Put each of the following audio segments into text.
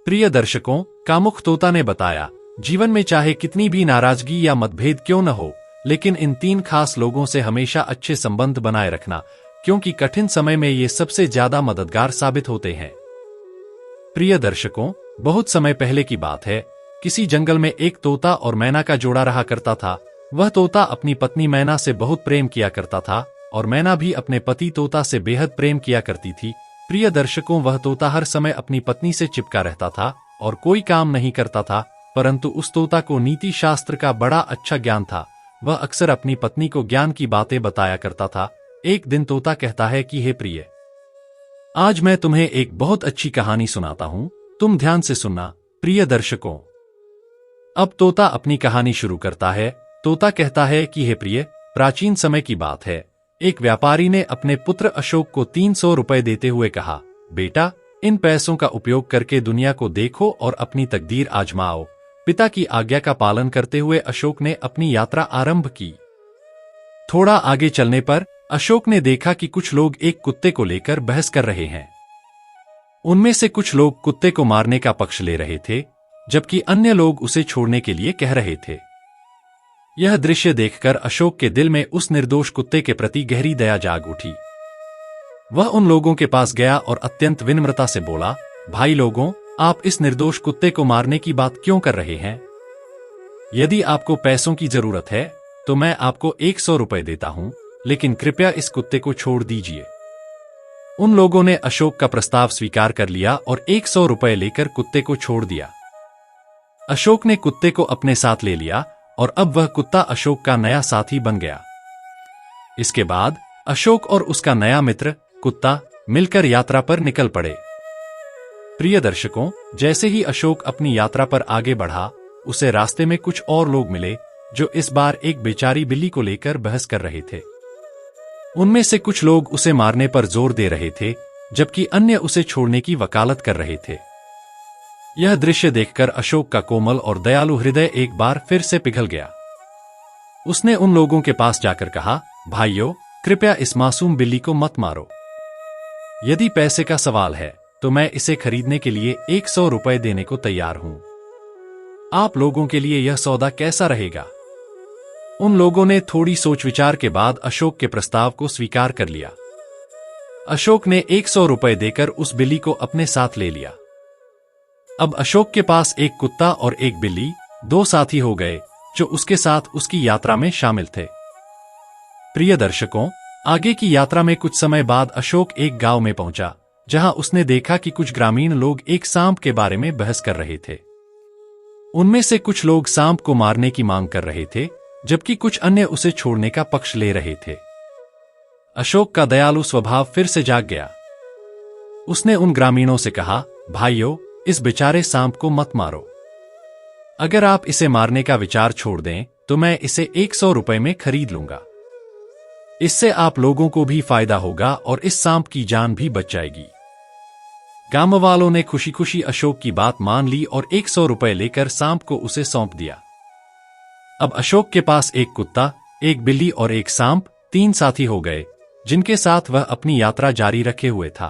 प्रिय दर्शकों, कामुक तोता ने बताया, जीवन में चाहे कितनी भी नाराजगी या मतभेद क्यों न हो, लेकिन इन 3 खास लोगों से हमेशा अच्छे संबंध बनाए रखना, क्योंकि कठिन समय में ये सबसे ज्यादा मददगार साबित होते हैं। प्रिय दर्शकों, बहुत समय पहले की बात है, किसी जंगल में एक तोता और मैना का जोड़ा रहा करता था। वह तोता अपनी पत्नी मैना से बहुत प्रेम किया करता था और मैना भी अपने पति तोता से बेहद प्रेम किया करती थी। प्रिय दर्शकों, वह तोता हर समय अपनी पत्नी से चिपका रहता था और कोई काम नहीं करता था, परंतु उस तोता को नीति शास्त्र का बड़ा अच्छा ज्ञान था। वह अक्सर अपनी पत्नी को ज्ञान की बातें बताया करता था। एक दिन तोता कहता है कि हे प्रिय, आज मैं तुम्हें एक बहुत अच्छी कहानी सुनाता हूं, तुम ध्यान से सुनना। प्रिय दर्शकों, अब तोता अपनी कहानी शुरू करता है। तोता कहता है कि हे प्रिय, प्राचीन समय की बात है, एक व्यापारी ने अपने पुत्र अशोक को 300 रुपए देते हुए कहा, बेटा, इन पैसों का उपयोग करके दुनिया को देखो और अपनी तकदीर आजमाओ। पिता की आज्ञा का पालन करते हुए अशोक ने अपनी यात्रा आरंभ की। थोड़ा आगे चलने पर अशोक ने देखा कि कुछ लोग एक कुत्ते को लेकर बहस कर रहे हैं। उनमें से कुछ लोग कुत्ते को मारने का पक्ष ले रहे थे, जबकि अन्य लोग उसे छोड़ने के लिए कह रहे थे। यह दृश्य देखकर अशोक के दिल में उस निर्दोष कुत्ते के प्रति गहरी दया जाग उठी। वह उन लोगों के पास गया और अत्यंत विनम्रता से बोला, भाई लोगों, आप इस निर्दोष कुत्ते को मारने की बात क्यों कर रहे हैं? यदि आपको पैसों की जरूरत है तो मैं आपको 100 रुपए देता हूं, लेकिन कृपया इस कुत्ते को छोड़ दीजिए। उन लोगों ने अशोक का प्रस्ताव स्वीकार कर लिया और 100 रुपए लेकर कुत्ते को छोड़ दिया। अशोक ने कुत्ते को अपने साथ ले लिया और अब वह कुत्ता अशोक का नया साथी बन गया। इसके बाद अशोक और उसका नया मित्र कुत्ता मिलकर यात्रा पर निकल पड़े। प्रिय दर्शकों, जैसे ही अशोक अपनी यात्रा पर आगे बढ़ा, उसे रास्ते में कुछ और लोग मिले जो इस बार एक बेचारी बिल्ली को लेकर बहस कर रहे थे। उनमें से कुछ लोग उसे मारने पर जोर दे रहे थे, जबकि अन्य उसे छोड़ने की वकालत कर रहे थे। यह दृश्य देखकर अशोक का कोमल और दयालु हृदय एक बार फिर से पिघल गया। उसने उन लोगों के पास जाकर कहा, भाइयों, कृपया इस मासूम बिल्ली को मत मारो। यदि पैसे का सवाल है तो मैं इसे खरीदने के लिए 100 रुपए देने को तैयार हूं। आप लोगों के लिए यह सौदा कैसा रहेगा? उन लोगों ने थोड़ी सोच विचार के बाद अशोक के प्रस्ताव को स्वीकार कर लिया। अशोक ने 100 रुपए देकर उस बिल्ली को अपने साथ ले लिया। अब अशोक के पास एक कुत्ता और एक बिल्ली, 2 साथी हो गए जो उसके साथ उसकी यात्रा में शामिल थे। प्रिय दर्शकों, आगे की यात्रा में कुछ समय बाद अशोक एक गांव में पहुंचा, जहां उसने देखा कि कुछ ग्रामीण लोग एक सांप के बारे में बहस कर रहे थे। उनमें से कुछ लोग सांप को मारने की मांग कर रहे थे, जबकि कुछ अन्य उसे छोड़ने का पक्ष ले रहे थे। अशोक का दयालु स्वभाव फिर से जाग गया। उसने उन ग्रामीणों से कहा, भाइयों, इस बेचारे सांप को मत मारो। अगर आप इसे मारने का विचार छोड़ दें तो मैं इसे 100 रुपए में खरीद लूंगा। इससे आप लोगों को भी फायदा होगा और इस सांप की जान भी बच जाएगी। गांव वालों ने खुशी खुशी अशोक की बात मान ली और 100 रुपए लेकर सांप को उसे सौंप दिया। अब अशोक के पास एक कुत्ता, एक बिल्ली और एक सांप, 3 साथी हो गए, जिनके साथ वह अपनी यात्रा जारी रखे हुए था।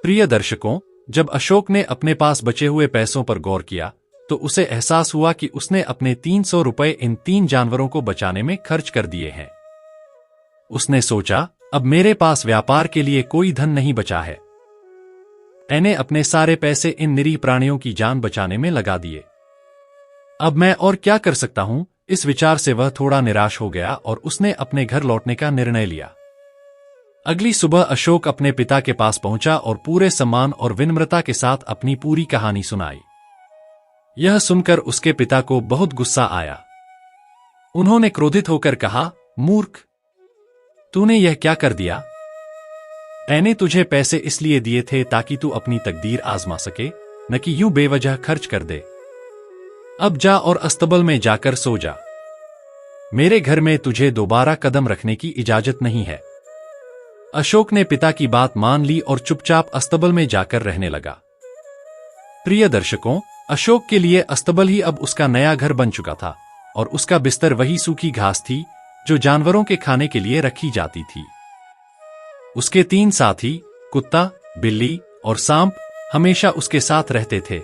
प्रिय दर्शकों, जब अशोक ने अपने पास बचे हुए पैसों पर गौर किया तो उसे एहसास हुआ कि उसने अपने 300 रुपए इन 3 जानवरों को बचाने में खर्च कर दिए हैं। उसने सोचा, अब मेरे पास व्यापार के लिए कोई धन नहीं बचा है। मैंने अपने सारे पैसे इन निरीह प्राणियों की जान बचाने में लगा दिए। अब मैं और क्या कर सकता हूं? इस विचार से वह थोड़ा निराश हो गया और उसने अपने घर लौटने का निर्णय लिया। अगली सुबह अशोक अपने पिता के पास पहुंचा और पूरे सम्मान और विनम्रता के साथ अपनी पूरी कहानी सुनाई। यह सुनकर उसके पिता को बहुत गुस्सा आया। उन्होंने क्रोधित होकर कहा, मूर्ख, तूने यह क्या कर दिया? मैंने तुझे पैसे इसलिए दिए थे ताकि तू अपनी तकदीर आजमा सके, न कि यूं बेवजह खर्च कर दे। अब जा और अस्तबल में जाकर सो जा। मेरे घर में तुझे दोबारा कदम रखने की इजाजत नहीं है। अशोक ने पिता की बात मान ली और चुपचाप अस्तबल में जाकर रहने लगा। प्रिय दर्शकों, अशोक के लिए अस्तबल ही अब उसका नया घर बन चुका था और उसका बिस्तर वही सूखी घास थी जो जानवरों के खाने के लिए रखी जाती थी। उसके 3 साथी, कुत्ता, बिल्ली और सांप, हमेशा उसके साथ रहते थे।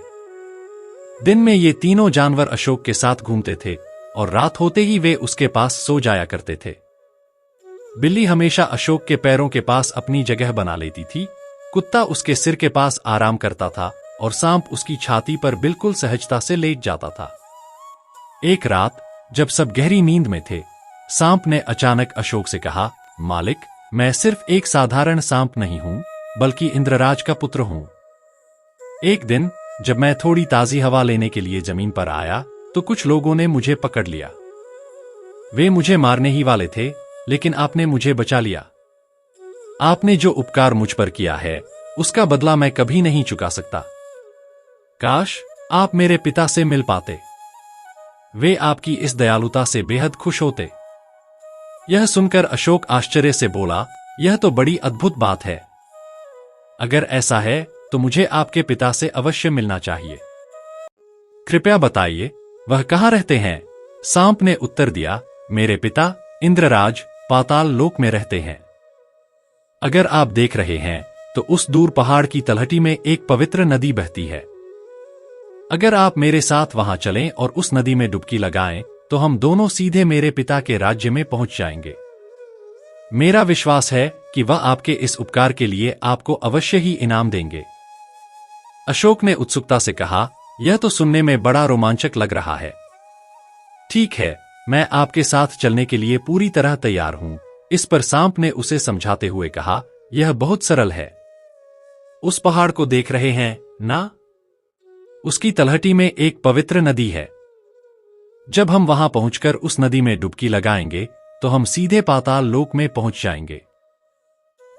दिन में ये तीनों जानवर अशोक के साथ घूमते थे और रात होते ही वे उसके पास सो जाया करते थे। बिल्ली हमेशा अशोक के पैरों के पास अपनी जगह बना लेती थी, कुत्ता उसके सिर के पास आराम करता था और सांप उसकी छाती पर बिल्कुल सहजता से लेट जाता था। एक रात जब सब गहरी नींद में थे, सांप ने अचानक अशोक से कहा, मालिक, मैं सिर्फ एक साधारण सांप नहीं हूं, बल्कि इंद्रराज का पुत्र हूं। एक दिन जब मैं थोड़ी ताजी हवा लेने के लिए जमीन पर आया तो कुछ लोगों ने मुझे पकड़ लिया। वे मुझे मारने ही वाले थे, लेकिन आपने मुझे बचा लिया। आपने जो उपकार मुझ पर किया है उसका बदला मैं कभी नहीं चुका सकता। काश आप मेरे पिता से मिल पाते। वे आपकी इस दयालुता से बेहद खुश होते। यह सुनकर अशोक आश्चर्य से बोला, यह तो बड़ी अद्भुत बात है। अगर ऐसा है तो मुझे आपके पिता से अवश्य मिलना चाहिए। कृपया बताइए, वह कहाँ रहते हैं? सांप ने उत्तर दिया, मेरे पिता इंद्रराज पाताल लोक में रहते हैं। अगर आप देख रहे हैं तो उस दूर पहाड़ की तलहटी में एक पवित्र नदी बहती है। अगर आप मेरे साथ वहां चलें और उस नदी में डुबकी लगाएं तो हम दोनों सीधे मेरे पिता के राज्य में पहुंच जाएंगे। मेरा विश्वास है कि वह आपके इस उपकार के लिए आपको अवश्य ही इनाम देंगे। अशोक ने उत्सुकता से कहा, यह तो सुनने में बड़ा रोमांचक लग रहा है। ठीक है, मैं आपके साथ चलने के लिए पूरी तरह तैयार हूं। इस पर सांप ने उसे समझाते हुए कहा, यह बहुत सरल है। उस पहाड़ को देख रहे हैं ना? उसकी तलहटी में एक पवित्र नदी है। जब हम वहां पहुंचकर उस नदी में डुबकी लगाएंगे तो हम सीधे पाताल लोक में पहुंच जाएंगे।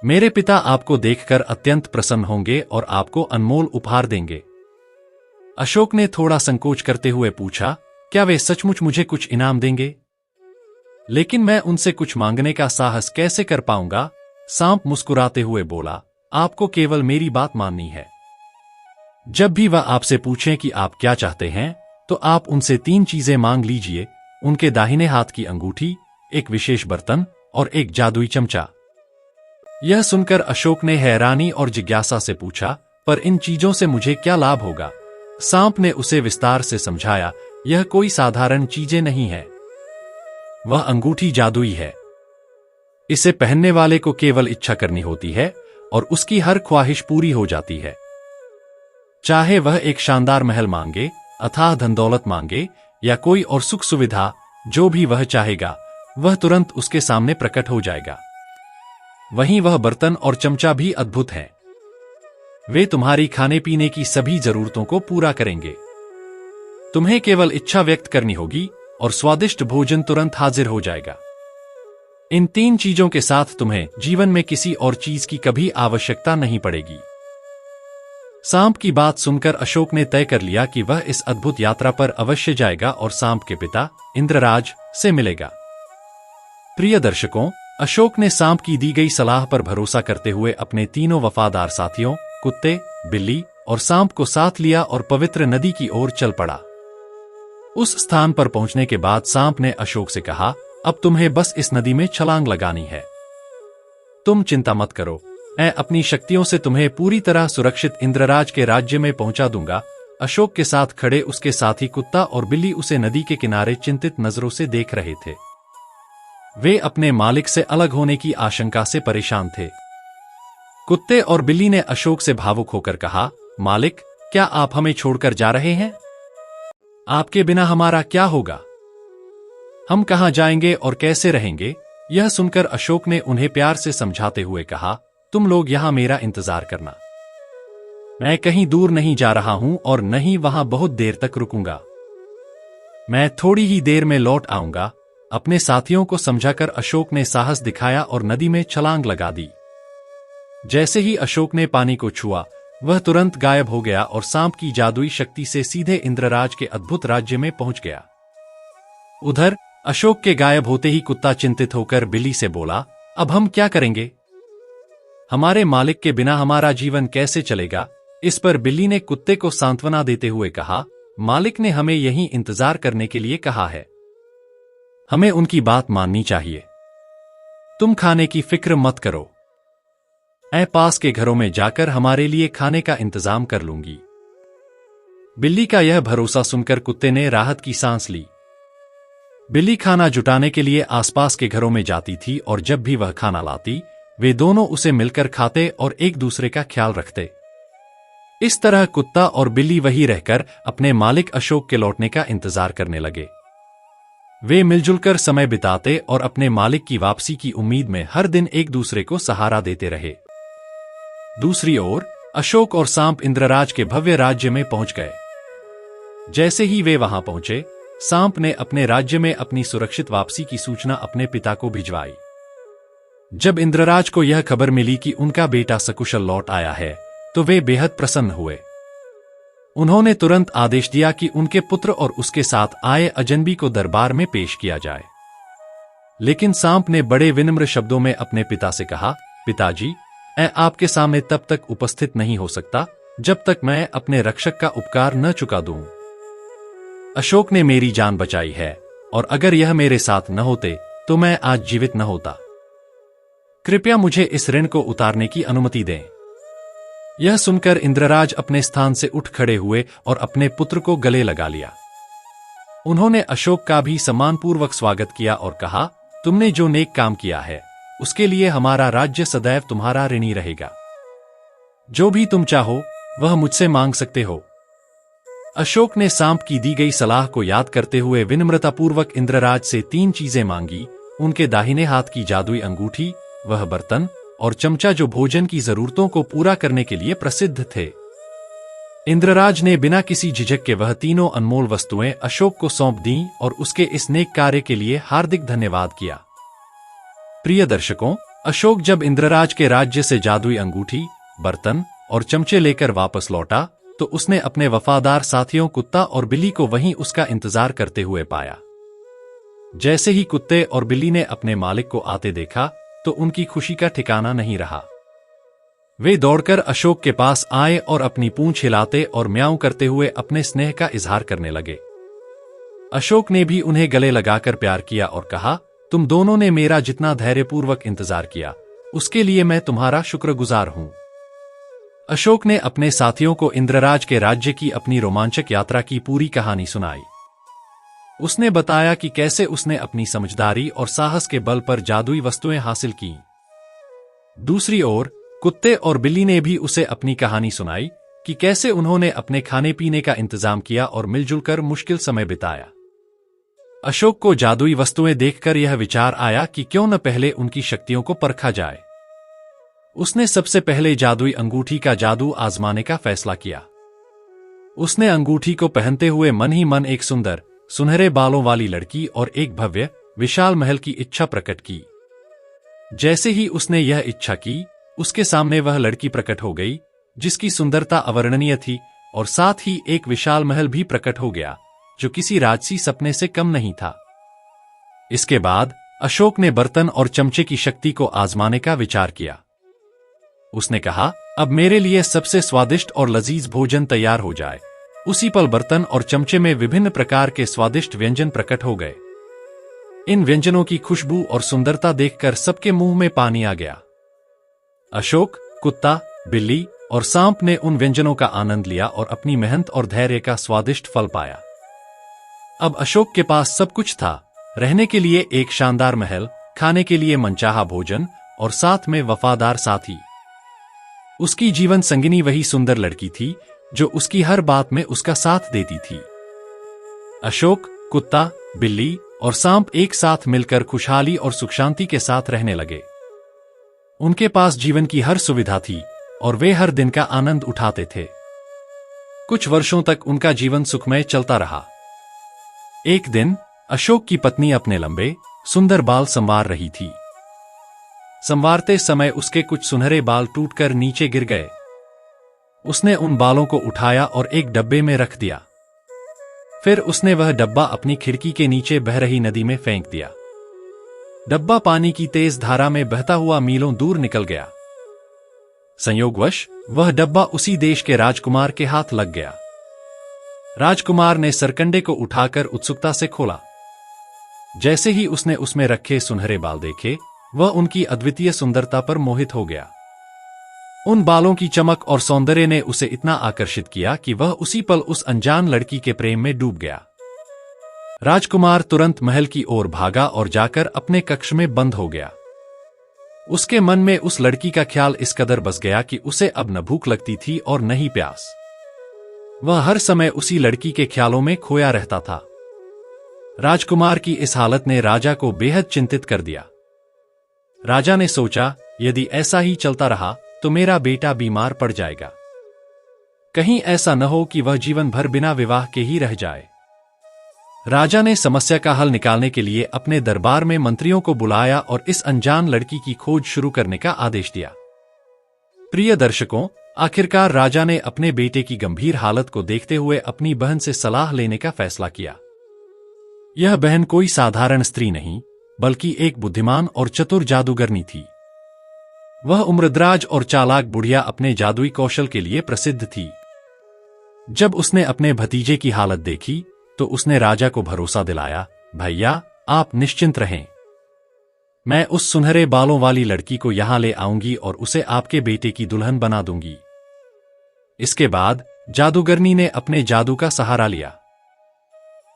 मेरे पिता आपको देखकर अत्यंत प्रसन्न होंगे और आपको अनमोल उपहार देंगे। अशोक ने थोड़ा संकोच करते हुए पूछा, क्या वे सचमुच मुझे कुछ इनाम देंगे? लेकिन मैं उनसे कुछ मांगने का साहस कैसे कर पाऊंगा? सांप मुस्कुराते हुए बोला, आपको केवल मेरी बात माननी है। जब भी वह आपसे पूछें कि आप क्या चाहते हैं तो आप उनसे 3 चीजें मांग लीजिए, उनके दाहिने हाथ की अंगूठी, एक विशेष बर्तन और एक जादुई चमचा। यह सुनकर अशोक ने हैरानी और जिज्ञासा से पूछा, पर इन चीजों से मुझे क्या लाभ होगा? सांप ने उसे विस्तार से समझाया, यह कोई साधारण चीजें नहीं है। वह अंगूठी जादुई है। इसे पहनने वाले को केवल इच्छा करनी होती है और उसकी हर ख्वाहिश पूरी हो जाती है। चाहे वह एक शानदार महल मांगे, अथाह धन दौलत मांगे या कोई और सुख सुविधा, जो भी वह चाहेगा वह तुरंत उसके सामने प्रकट हो जाएगा। वहीं वह बर्तन और चमचा भी अद्भुत हैं। वे तुम्हारी खाने पीने की सभी जरूरतों को पूरा करेंगे। तुम्हें केवल इच्छा व्यक्त करनी होगी और स्वादिष्ट भोजन तुरंत हाजिर हो जाएगा। इन 3 चीजों के साथ तुम्हें जीवन में किसी और चीज की कभी आवश्यकता नहीं पड़ेगी। सांप की बात सुनकर अशोक ने तय कर लिया कि वह इस अद्भुत यात्रा पर अवश्य जाएगा और सांप के पिता इंद्रराज से मिलेगा। प्रिय दर्शकों, अशोक ने सांप की दी गई सलाह पर भरोसा करते हुए अपने तीनों वफादार साथियों कुत्ते, बिल्ली और सांप को साथ लिया और पवित्र नदी की ओर चल पड़ा। उस स्थान पर पहुंचने के बाद सांप ने अशोक से कहा, अब तुम्हें बस इस नदी में छलांग लगानी है। तुम चिंता मत करो, मैं अपनी शक्तियों से तुम्हें पूरी तरह सुरक्षित इंद्रराज के राज्य में पहुंचा दूंगा। अशोक के साथ खड़े उसके साथी कुत्ता और बिल्ली उसे नदी के किनारे चिंतित नजरों से देख रहे थे। वे अपने मालिक से अलग होने की आशंका से परेशान थे। कुत्ते और बिल्ली ने अशोक से भावुक होकर कहा, मालिक, क्या आप हमें छोड़कर जा रहे हैं? आपके बिना हमारा क्या होगा? हम कहां जाएंगे और कैसे रहेंगे? यह सुनकर अशोक ने उन्हें प्यार से समझाते हुए कहा, तुम लोग यहां मेरा इंतजार करना। मैं कहीं दूर नहीं जा रहा हूं और न ही वहां बहुत देर तक रुकूंगा। मैं थोड़ी ही देर में लौट आऊंगा। अपने साथियों को समझाकर अशोक ने साहस दिखाया और नदी में छलांग लगा दी। जैसे ही अशोक ने पानी को छुआ, वह तुरंत गायब हो गया और सांप की जादुई शक्ति से सीधे इंद्रराज के अद्भुत राज्य में पहुंच गया। उधर अशोक के गायब होते ही कुत्ता चिंतित होकर बिल्ली से बोला, अब हम क्या करेंगे? हमारे मालिक के बिना हमारा जीवन कैसे चलेगा? इस पर बिल्ली ने कुत्ते को सांत्वना देते हुए कहा, मालिक ने हमें यहीं इंतजार करने के लिए कहा है। हमें उनकी बात माननी चाहिए। तुम खाने की फिक्र मत करो। पास के घरों में जाकर हमारे लिए खाने का इंतजाम कर लूंगी। बिल्ली का यह भरोसा सुनकर कुत्ते ने राहत की सांस ली। बिल्ली खाना जुटाने के लिए आसपास के घरों में जाती थी और जब भी वह खाना लाती, वे दोनों उसे मिलकर खाते और एक दूसरे का ख्याल रखते। इस तरह कुत्ता और बिल्ली वहीं रहकर अपने मालिक अशोक के लौटने का इंतजार करने लगे। वे मिलजुलकर समय बिताते और अपने मालिक की वापसी की उम्मीद में हर दिन एक दूसरे को सहारा देते रहे। दूसरी ओर अशोक और सांप इंद्रराज के भव्य राज्य में पहुंच गए। जैसे ही वे वहां पहुंचे, सांप ने अपने राज्य में अपनी सुरक्षित वापसी की सूचना अपने पिता को भिजवाई। जब इंद्रराज को यह खबर मिली कि उनका बेटा सकुशल लौट आया है, तो वे बेहद प्रसन्न हुए। उन्होंने तुरंत आदेश दिया कि उनके पुत्र और उसके साथ आए अजनबी को दरबार में पेश किया जाए। लेकिन सांप ने बड़े विनम्र शब्दों में अपने पिता से कहा, पिताजी, मैं आपके सामने तब तक उपस्थित नहीं हो सकता जब तक मैं अपने रक्षक का उपकार न चुका दूं। अशोक ने मेरी जान बचाई है और अगर यह मेरे साथ न होते तो मैं आज जीवित न होता। कृपया मुझे इस ऋण को उतारने की अनुमति दें। यह सुनकर इंद्रराज अपने स्थान से उठ खड़े हुए और अपने पुत्र को गले लगा लिया। उन्होंने अशोक का भी सम्मानपूर्वक स्वागत किया और कहा, तुमने जो नेक काम किया है उसके लिए हमारा राज्य सदैव तुम्हारा ऋणी रहेगा। जो भी तुम चाहो वह मुझसे मांग सकते हो। अशोक ने सांप की दी गई सलाह को याद करते हुए विनम्रतापूर्वक इंद्रराज से 3 चीजें मांगी। उनके दाहिने हाथ की जादुई अंगूठी, वह बर्तन और चमचा जो भोजन की जरूरतों को पूरा करने के लिए प्रसिद्ध थे। इंद्रराज ने बिना किसी झिझक के वह तीनों अनमोल वस्तुएं अशोक को सौंप दीं और उसके इस नेक कार्य के लिए हार्दिक धन्यवाद किया। प्रिय दर्शकों, अशोक जब इंद्रराज के राज्य से जादुई अंगूठी, बर्तन और चमचे लेकर वापस लौटा, तो उसने अपने वफादार साथियों कुत्ता और बिल्ली को वहीं उसका इंतजार करते हुए पाया। जैसे ही कुत्ते और बिल्ली ने अपने मालिक को आते देखा, तो उनकी खुशी का ठिकाना नहीं रहा। वे दौड़कर अशोक के पास आए और अपनी पूंछ हिलाते और म्याऊं करते हुए अपने स्नेह का इजहार करने लगे। अशोक ने भी उन्हें गले लगाकर प्यार किया और कहा, तुम दोनों ने मेरा जितना धैर्यपूर्वक इंतजार किया, उसके लिए मैं तुम्हारा शुक्रगुजार हूं। अशोक ने अपने साथियों को इंद्रराज के राज्य की अपनी रोमांचक यात्रा की पूरी कहानी सुनाई। उसने बताया कि कैसे उसने अपनी समझदारी और साहस के बल पर जादुई वस्तुएं हासिल की। दूसरी ओर कुत्ते और बिल्ली ने भी उसे अपनी कहानी सुनाई कि कैसे उन्होंने अपने खाने पीने का इंतजाम किया और मिलजुल कर मुश्किल समय बिताया। अशोक को जादुई वस्तुएं देखकर यह विचार आया कि क्यों न पहले उनकी शक्तियों को परखा जाए। उसने सबसे पहले जादुई अंगूठी का जादू आजमाने का फैसला किया। उसने अंगूठी को पहनते हुए मन ही मन एक सुंदर, सुनहरे बालों वाली लड़की और एक भव्य, विशाल महल की इच्छा प्रकट की। जैसे ही उसने यह इच्छा की, उसके सामने वह लड़की प्रकट हो गई, जिसकी सुंदरता अवर्णनीय थी और साथ ही एक विशाल महल भी प्रकट हो गया, जो किसी राजसी सपने से कम नहीं था। इसके बाद अशोक ने बर्तन और चमचे की शक्ति को आजमाने का विचार किया। उसने कहा, अब मेरे लिए सबसे स्वादिष्ट और लजीज भोजन तैयार हो जाए। उसी पल बर्तन और चमचे में विभिन्न प्रकार के स्वादिष्ट व्यंजन प्रकट हो गए। इन व्यंजनों की खुशबू और सुंदरता देखकर सबके मुंह में पानी आ गया। अशोक, कुत्ता, बिल्ली और सांप ने उन व्यंजनों का आनंद लिया और अपनी मेहनत और धैर्य का स्वादिष्ट फल पाया। अब अशोक के पास सब कुछ था, रहने के लिए एक शानदार महल, खाने के लिए मनचाहा भोजन और साथ में वफादार साथी। उसकी जीवन संगिनी वही सुंदर लड़की थी जो उसकी हर बात में उसका साथ देती थी। अशोक, कुत्ता, बिल्ली और सांप एक साथ मिलकर खुशहाली और सुख शांति के साथ रहने लगे। उनके पास जीवन की हर सुविधा थी और वे हर दिन का आनंद उठाते थे। कुछ वर्षों तक उनका जीवन सुखमय चलता रहा। एक दिन अशोक की पत्नी अपने लंबे, सुंदर बाल संवार रही थी। संवारते समय उसके कुछ सुनहरे बाल टूटकर नीचे गिर गए। उसने उन बालों को उठाया और एक डब्बे में रख दिया। फिर उसने वह डब्बा अपनी खिड़की के नीचे बह रही नदी में फेंक दिया। डब्बा पानी की तेज धारा में बहता हुआ मीलों दूर निकल गया। संयोगवश वह डब्बा उसी देश के राजकुमार के हाथ लग गया। राजकुमार ने सरकंडे को उठाकर उत्सुकता से खोला। जैसे ही उसने उसमें रखे सुनहरे बाल देखे, वह उनकी अद्वितीय सुंदरता पर मोहित हो गया। उन बालों की चमक और सौंदर्य ने उसे इतना आकर्षित किया कि वह उसी पल उस अनजान लड़की के प्रेम में डूब गया। राजकुमार तुरंत महल की ओर भागा और जाकर अपने कक्ष में बंद हो गया। उसके मन में उस लड़की का ख्याल इस कदर बस गया कि उसे अब न भूख लगती थी और न ही प्यास। वह हर समय उसी लड़की के ख्यालों में खोया रहता था। राजकुमार की इस हालत ने राजा को बेहद चिंतित कर दिया। राजा ने सोचा, यदि ऐसा ही चलता रहा तो मेरा बेटा बीमार पड़ जाएगा। कहीं ऐसा न हो कि वह जीवन भर बिना विवाह के ही रह जाए। राजा ने समस्या का हल निकालने के लिए अपने दरबार में मंत्रियों को बुलाया और इस अनजान लड़की की खोज शुरू करने का आदेश दिया। प्रिय दर्शकों, आखिरकार राजा ने अपने बेटे की गंभीर हालत को देखते हुए अपनी बहन से सलाह लेने का फैसला किया। यह बहन कोई साधारण स्त्री नहीं, बल्कि एक बुद्धिमान और चतुर जादूगरनी थी। वह उम्रदराज और चालाक बुढ़िया अपने जादुई कौशल के लिए प्रसिद्ध थी। जब उसने अपने भतीजे की हालत देखी तो उसने राजा को भरोसा दिलाया, भैया आप निश्चिंत रहें, मैं उस सुनहरे बालों वाली लड़की को यहां ले आऊंगी और उसे आपके बेटे की दुल्हन बना दूंगी। इसके बाद जादूगरनी ने अपने जादू का सहारा लिया।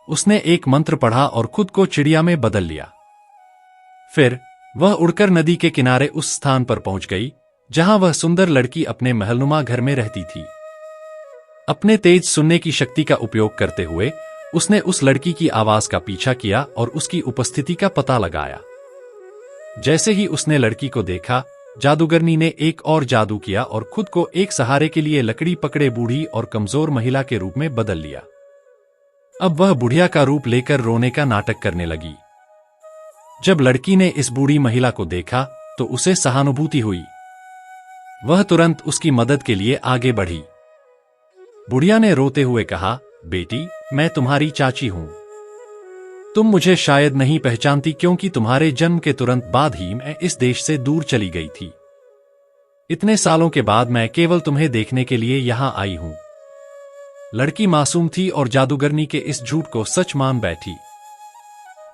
उसने एक मंत्र पढ़ा और खुद को चिड़िया में बदल लिया। फिर वह उड़कर नदी के किनारे उस स्थान पर पहुंच गई जहां वह सुंदर लड़की अपने महलनुमा घर में रहती थी। अपने तेज सुनने की शक्ति का उपयोग करते हुए उसने उस लड़की की आवाज का पीछा किया और उसकी उपस्थिति का पता लगाया। जैसे ही उसने लड़की को देखा, जादूगरनी ने एक और जादू किया और खुद को एक सहारे के लिए लकड़ी पकड़े बूढ़ी और कमजोर महिला के रूप में बदल लिया। अब वह बुढ़िया का रूप लेकर रोने का नाटक करने लगी। जब लड़की ने इस बूढ़ी महिला को देखा तो उसे सहानुभूति हुई। वह तुरंत उसकी मदद के लिए आगे बढ़ी। बुढ़िया ने रोते हुए कहा, बेटी मैं तुम्हारी चाची हूं। तुम मुझे शायद नहीं पहचानती क्योंकि तुम्हारे जन्म के तुरंत बाद ही मैं इस देश से दूर चली गई थी। इतने सालों के बाद मैं केवल तुम्हें देखने के लिए यहां आई हूं। लड़की मासूम थी और जादूगरनी के इस झूठ को सच मान बैठी।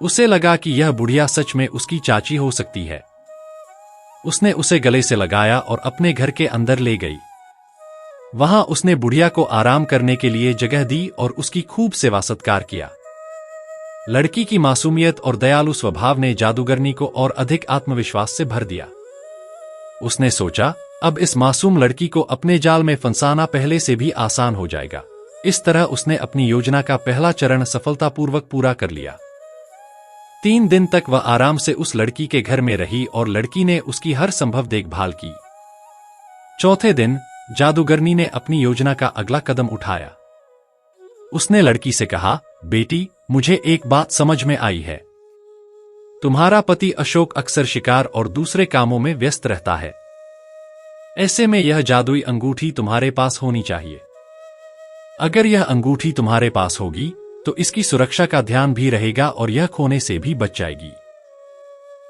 उसे लगा कि यह बुढ़िया सच में उसकी चाची हो सकती है। उसने उसे गले से लगाया और अपने घर के अंदर ले गई। वहां उसने बुढ़िया को आराम करने के लिए जगह दी और उसकी खूब सेवा सत्कार किया। लड़की की मासूमियत और दयालु स्वभाव ने जादूगरनी को और अधिक आत्मविश्वास से भर दिया। उसने सोचा, अब इस मासूम लड़की को अपने जाल में फंसाना पहले से भी आसान हो जाएगा। इस तरह उसने अपनी योजना का पहला चरण सफलतापूर्वक पूरा कर लिया। 3 दिन तक वह आराम से उस लड़की के घर में रही और लड़की ने उसकी हर संभव देखभाल की। चौथे दिन जादूगरनी ने अपनी योजना का अगला कदम उठाया। उसने लड़की से कहा, बेटी मुझे एक बात समझ में आई है। तुम्हारा पति अशोक अक्सर शिकार और दूसरे कामों में व्यस्त रहता है। ऐसे में यह जादुई अंगूठी तुम्हारे पास होनी चाहिए। अगर यह अंगूठी तुम्हारे पास होगी तो इसकी सुरक्षा का ध्यान भी रहेगा और यह खोने से भी बच जाएगी।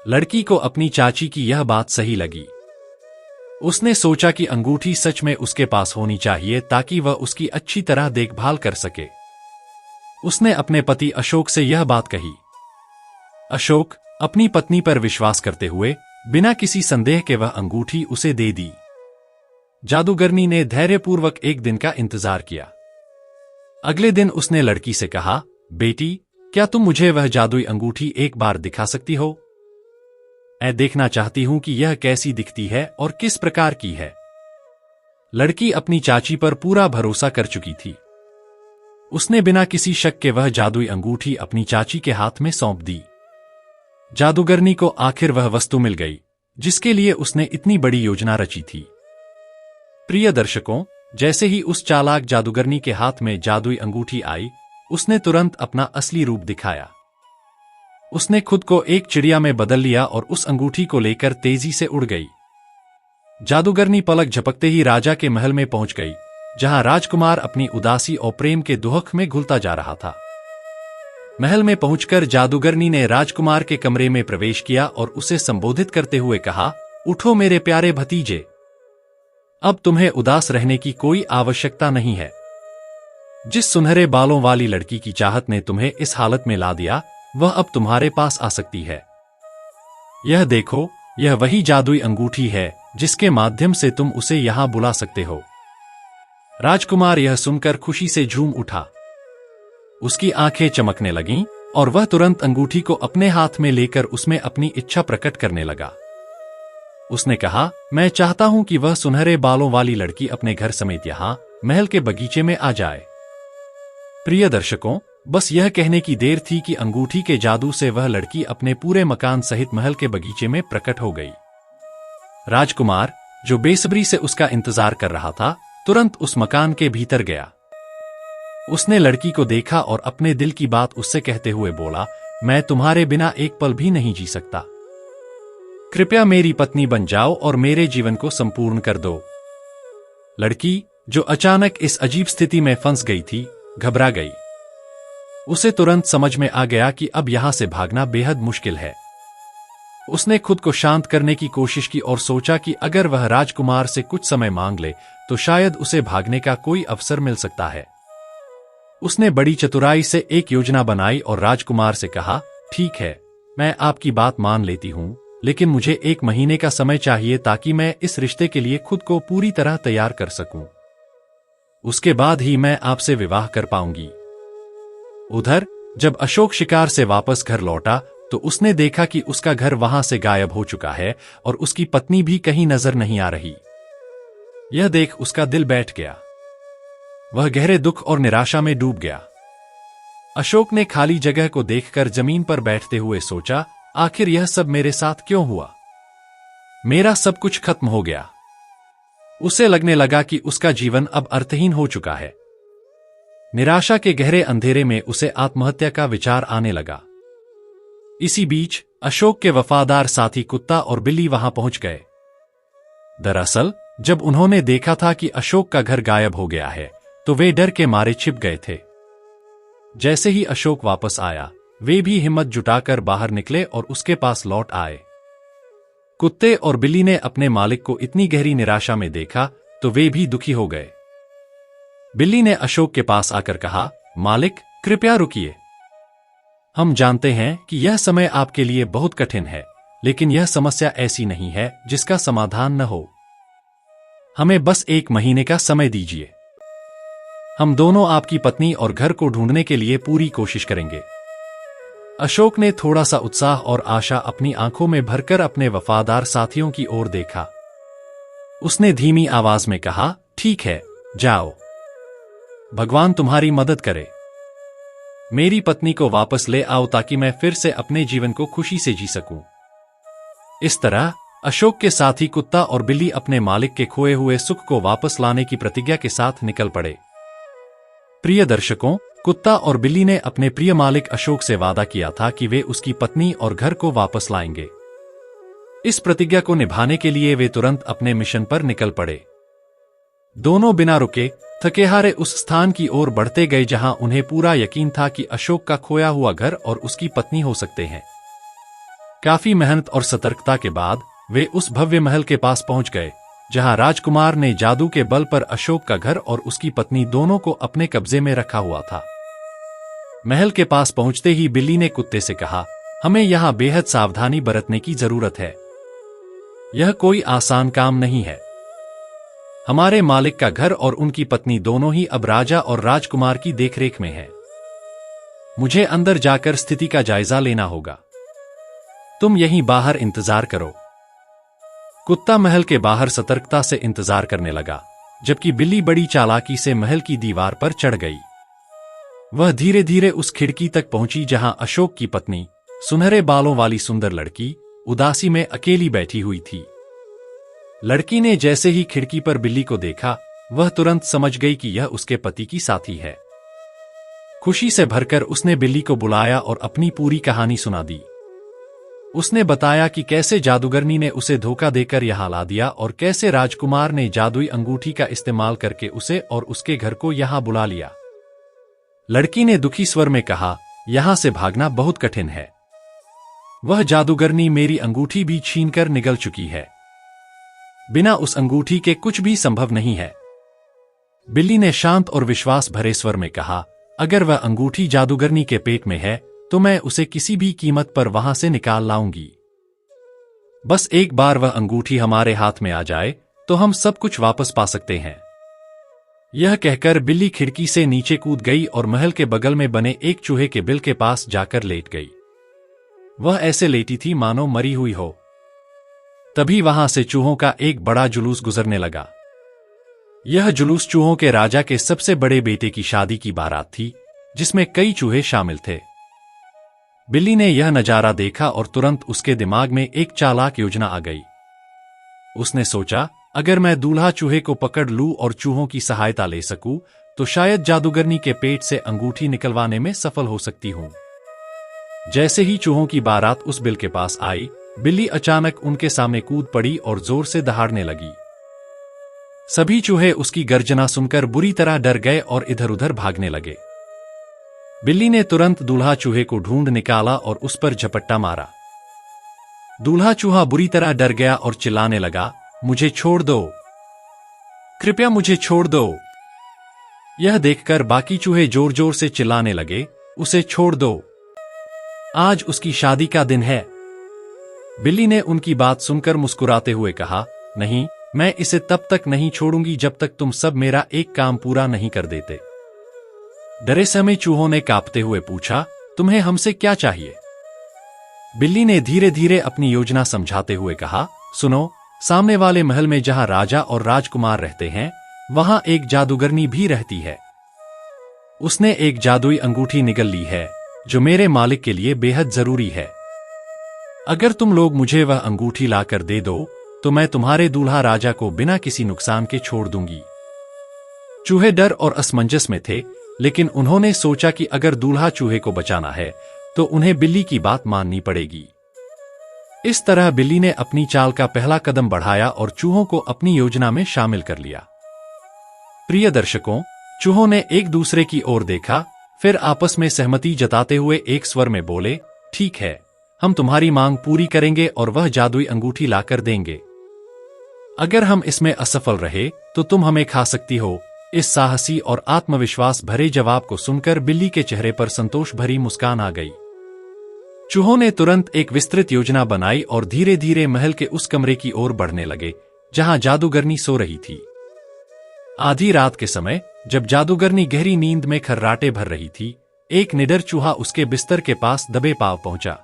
लड़की को अपनी चाची की यह बात सही लगी। उसने सोचा कि अंगूठी सच में उसके पास होनी चाहिए ताकि वह उसकी अच्छी तरह देखभाल कर सके। उसने अपने पति अशोक से यह बात कही। अशोक अपनी पत्नी पर विश्वास करते हुए बिना किसी संदेह के वह अंगूठी उसे दे दी। जादूगरनी ने धैर्यपूर्वक एक दिन का इंतजार किया। अगले दिन उसने लड़की से कहा, बेटी क्या तुम मुझे वह जादुई अंगूठी एक बार दिखा सकती हो? मैं देखना चाहती हूं कि यह कैसी दिखती है और किस प्रकार की है। लड़की अपनी चाची पर पूरा भरोसा कर चुकी थी। उसने बिना किसी शक के वह जादुई अंगूठी अपनी चाची के हाथ में सौंप दी। जादूगरनी को आखिर वह वस्तु मिल गई जिसके लिए उसने इतनी बड़ी योजना रची थी। प्रिय दर्शकों, जैसे ही उस चालाक जादूगरनी के हाथ में जादुई अंगूठी आई, उसने तुरंत अपना असली रूप दिखाया। उसने खुद को एक चिड़िया में बदल लिया और उस अंगूठी को लेकर तेजी से उड़ गई। जादूगरनी पलक झपकते ही राजा के महल में पहुंच गई, जहां राजकुमार अपनी उदासी और प्रेम के दुहक में घुलता जा रहा था। महल में पहुंचकर जादूगरनी ने राजकुमार के कमरे में प्रवेश किया और उसे संबोधित करते हुए कहा, उठो मेरे प्यारे भतीजे, अब तुम्हें उदास रहने की कोई आवश्यकता नहीं है। जिस सुनहरे बालों वाली लड़की की चाहत ने तुम्हें इस हालत में ला दिया, वह अब तुम्हारे पास आ सकती है। यह देखो, यह वही जादुई अंगूठी है जिसके माध्यम से तुम उसे यहां बुला सकते हो। राजकुमार यह सुनकर खुशी से झूम उठा। उसकी आंखें चमकने लगीं और वह तुरंत अंगूठी को अपने हाथ में लेकर उसमें अपनी इच्छा प्रकट करने लगा। उसने कहा, मैं चाहता हूं कि वह सुनहरे बालों वाली लड़की अपने घर समेत यहां महल के बगीचे में आ जाए। प्रिय दर्शकों, बस यह कहने की देर थी कि अंगूठी के जादू से वह लड़की अपने पूरे मकान सहित महल के बगीचे में प्रकट हो गई। राजकुमार, जो बेसब्री से उसका इंतजार कर रहा था, तुरंत उस मकान के भीतर गया। उसने लड़की को देखा और अपने दिल की बात उससे कहते हुए बोला, मैं तुम्हारे बिना एक पल भी नहीं जी सकता। कृपया मेरी पत्नी बन जाओ और मेरे जीवन को संपूर्ण कर दो। लड़की, जो अचानक इस अजीब स्थिति में फंस गई थी, घबरा गई। उसे तुरंत समझ में आ गया कि अब यहां से भागना बेहद मुश्किल है। उसने खुद को शांत करने की कोशिश की और सोचा कि अगर वह राजकुमार से कुछ समय मांग ले तो शायद उसे भागने का कोई अवसर मिल सकता है। उसने बड़ी चतुराई से एक योजना बनाई और राजकुमार से कहा, ठीक है, मैं आपकी बात मान लेती हूं, लेकिन मुझे 1 महीने का समय चाहिए ताकि मैं इस रिश्ते के लिए खुद को पूरी तरह तैयार कर सकूं। उसके बाद ही मैं आपसे विवाह कर पाऊंगी। उधर जब अशोक शिकार से वापस घर लौटा तो उसने देखा कि उसका घर वहां से गायब हो चुका है और उसकी पत्नी भी कहीं नजर नहीं आ रही। यह देख उसका दिल बैठ गया। वह गहरे दुख और निराशा में डूब गया। अशोक ने खाली जगह को देखकर जमीन पर बैठते हुए सोचा, आखिर यह सब मेरे साथ क्यों हुआ? मेरा सब कुछ खत्म हो गया। उसे लगने लगा कि उसका जीवन अब अर्थहीन हो चुका है। निराशा के गहरे अंधेरे में उसे आत्महत्या का विचार आने लगा। इसी बीच अशोक के वफादार साथी कुत्ता और बिल्ली वहां पहुंच गए। दरअसल जब उन्होंने देखा था कि अशोक का घर गायब हो गया है तो वे डर के मारे छिप गए थे। जैसे ही अशोक वापस आया, वे भी हिम्मत जुटाकर बाहर निकले और उसके पास लौट आए। कुत्ते और बिल्ली ने अपने मालिक को इतनी गहरी निराशा में देखा तो वे भी दुखी हो गए। बिल्ली ने अशोक के पास आकर कहा, मालिक, कृपया रुकिए। हम जानते हैं कि यह समय आपके लिए बहुत कठिन है, लेकिन यह समस्या ऐसी नहीं है जिसका समाधान न हो। हमें बस 1 महीने का समय दीजिए। हम दोनों आपकी पत्नी और घर को ढूंढने के लिए पूरी कोशिश करेंगे। अशोक ने थोड़ा सा उत्साह और आशा अपनी आंखों में भरकर अपने वफादार साथियों की ओर देखा। उसने धीमी आवाज में कहा, ठीक है, जाओ। भगवान तुम्हारी मदद करे। मेरी पत्नी को वापस ले आओ ताकि मैं फिर से अपने जीवन को खुशी से जी सकूं। इस तरह अशोक के साथी कुत्ता और बिल्ली अपने मालिक के खोए हुए सुख को वापस लाने की प्रतिज्ञा के साथ निकल पड़े। प्रिय दर्शकों, कुत्ता और बिल्ली ने अपने प्रिय मालिक अशोक से वादा किया था कि वे उसकी पत्नी और घर को वापस लाएंगे। इस प्रतिज्ञा को निभाने के लिए वे तुरंत अपने मिशन पर निकल पड़े। दोनों बिना रुके थके हारे उस स्थान की ओर बढ़ते गए जहां उन्हें पूरा यकीन था कि अशोक का खोया हुआ घर और उसकी पत्नी हो सकते हैं। काफी मेहनत और सतर्कता के बाद वे उस भव्य महल के पास पहुंच गए जहां राजकुमार ने जादू के बल पर अशोक का घर और उसकी पत्नी दोनों को अपने कब्जे में रखा हुआ था। महल के पास पहुंचते ही बिल्ली ने कुत्ते से कहा, हमें यहां बेहद सावधानी बरतने की जरूरत है। यह कोई आसान काम नहीं है। हमारे मालिक का घर और उनकी पत्नी दोनों ही अब राजा और राजकुमार की देखरेख में है। मुझे अंदर जाकर स्थिति का जायजा लेना होगा। तुम यहीं बाहर इंतजार करो। कुत्ता महल के बाहर सतर्कता से इंतजार करने लगा, जबकि बिल्ली बड़ी चालाकी से महल की दीवार पर चढ़ गई। वह धीरे धीरे उस खिड़की तक पहुंची जहां अशोक की पत्नी, सुनहरे बालों वाली सुंदर लड़की, उदासी में अकेली बैठी हुई थी। लड़की ने जैसे ही खिड़की पर बिल्ली को देखा, वह तुरंत समझ गई कि यह उसके पति की साथी है। खुशी से भरकर उसने बिल्ली को बुलाया और अपनी पूरी कहानी सुना दी। उसने बताया कि कैसे जादूगरनी ने उसे धोखा देकर यहां ला दिया और कैसे राजकुमार ने जादुई अंगूठी का इस्तेमाल करके उसे और उसके घर को यहां बुला लिया। लड़की ने दुखी स्वर में कहा, यहां से भागना बहुत कठिन है। वह जादूगरनी मेरी अंगूठी भी छीनकर निगल चुकी है। बिना उस अंगूठी के कुछ भी संभव नहीं है। बिल्ली ने शांत और विश्वास भरे स्वर में कहा, अगर वह अंगूठी जादूगरनी के पेट में है तो मैं उसे किसी भी कीमत पर वहां से निकाल लाऊंगी। बस एक बार वह अंगूठी हमारे हाथ में आ जाए तो हम सब कुछ वापस पा सकते हैं। यह कहकर बिल्ली खिड़की से नीचे कूद गई और महल के बगल में बने एक चूहे के बिल के पास जाकर लेट गई। वह ऐसे लेटी थी मानो मरी हुई हो। तभी वहां से चूहों का एक बड़ा जुलूस गुजरने लगा। यह जुलूस चूहों के राजा के सबसे बड़े बेटे की शादी की बारात थी, जिसमें कई चूहे शामिल थे। बिल्ली ने यह नजारा देखा और तुरंत उसके दिमाग में एक चालाक योजना आ गई। उसने सोचा, अगर मैं दूल्हा चूहे को पकड़ लूं और चूहों की सहायता ले सकूं, तो शायद जादूगरनी के पेट से अंगूठी निकलवाने में सफल हो सकती हूं। जैसे ही चूहों की बारात उस बिल के पास आई, बिल्ली अचानक उनके सामने कूद पड़ी और जोर से दहाड़ने लगी। सभी चूहे उसकी गर्जना सुनकर बुरी तरह डर गए और इधर उधर भागने लगे। बिल्ली ने तुरंत दूल्हा चूहे को ढूंढ निकाला और उस पर झपट्टा मारा। दूल्हा चूहा बुरी तरह डर गया और चिल्लाने लगा, मुझे छोड़ दो, कृपया मुझे छोड़ दो। यह देखकर बाकी चूहे जोर जोर से चिल्लाने लगे, उसे छोड़ दो, आज उसकी शादी का दिन है। बिल्ली ने उनकी बात सुनकर मुस्कुराते हुए कहा, नहीं, मैं इसे तब तक नहीं छोड़ूंगी जब तक तुम सब मेरा एक काम पूरा नहीं कर देते। डरे समय चूहों ने कांपते हुए पूछा, तुम्हें हमसे क्या चाहिए? बिल्ली ने धीरे धीरे अपनी योजना समझाते हुए कहा, सुनो, सामने वाले महल में जहां राजा और राजकुमार रहते हैं, वहां एक जादूगरनी भी रहती है। उसने एक जादुई अंगूठी निगल ली है, जो मेरे मालिक के लिए बेहद जरूरी है। अगर तुम लोग मुझे वह अंगूठी लाकर दे दो, तो मैं तुम्हारे दूल्हा राजा को बिना किसी नुकसान के छोड़ दूंगी। चूहे डर और असमंजस में थे, लेकिन उन्होंने सोचा कि अगर दूल्हा चूहे को बचाना है, तो उन्हें बिल्ली की बात माननी पड़ेगी। इस तरह बिल्ली ने अपनी चाल का पहला कदम बढ़ाया और चूहों को अपनी योजना में शामिल कर लिया। प्रिय दर्शकों, चूहों ने एक दूसरे की ओर देखा, फिर आपस में सहमति जताते हुए एक स्वर में बोले, ठीक है, हम तुम्हारी मांग पूरी करेंगे और वह जादुई अंगूठी लाकर देंगे। अगर हम इसमें असफल रहे तो तुम हमें खा सकती हो। इस साहसी और आत्मविश्वास भरे जवाब को सुनकर बिल्ली के चेहरे पर संतोष भरी मुस्कान आ गई। चूहों ने तुरंत एक विस्तृत योजना बनाई और धीरे धीरे महल के उस कमरे की ओर बढ़ने लगे जहां जादूगरनी सो रही थी। आधी रात के समय, जब जादूगरनी गहरी नींद में खर्राटे भर रही थी, एक निडर चूहा उसके बिस्तर के पास दबे पांव पहुंचा।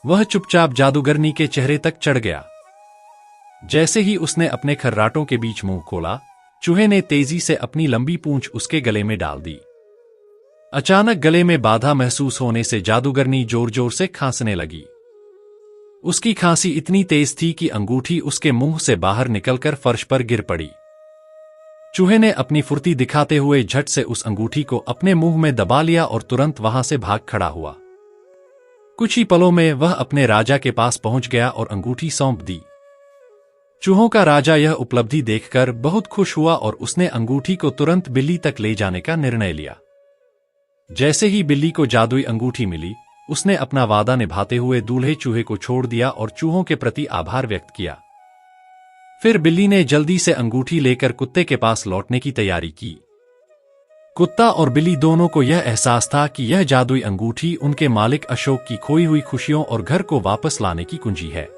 वह चुपचाप जादूगरनी के चेहरे तक चढ़ गया। जैसे ही उसने अपने खर्राटों के बीच मुंह खोला, चूहे ने तेजी से अपनी लंबी पूंछ उसके गले में डाल दी। अचानक गले में बाधा महसूस होने से जादूगरनी जोर जोर से खांसने लगी। उसकी खांसी इतनी तेज थी कि अंगूठी उसके मुंह से बाहर निकलकर फर्श पर गिर पड़ी। चूहे ने अपनी फुर्ती दिखाते हुए झट से उस अंगूठी को अपने मुंह में दबा लिया और तुरंत वहां से भाग खड़ा हुआ। कुछ ही पलों में वह अपने राजा के पास पहुंच गया और अंगूठी सौंप दी। चूहों का राजा यह उपलब्धि देखकर बहुत खुश हुआ और उसने अंगूठी को तुरंत बिल्ली तक ले जाने का निर्णय लिया। जैसे ही बिल्ली को जादुई अंगूठी मिली, उसने अपना वादा निभाते हुए दूल्हे चूहे को छोड़ दिया और चूहों के प्रति आभार व्यक्त किया। फिर बिल्ली ने जल्दी से अंगूठी लेकर कुत्ते के पास लौटने की तैयारी की। कुत्ता और बिल्ली दोनों को यह एहसास था कि यह जादुई अंगूठी उनके मालिक अशोक की खोई हुई खुशियों और घर को वापस लाने की कुंजी है।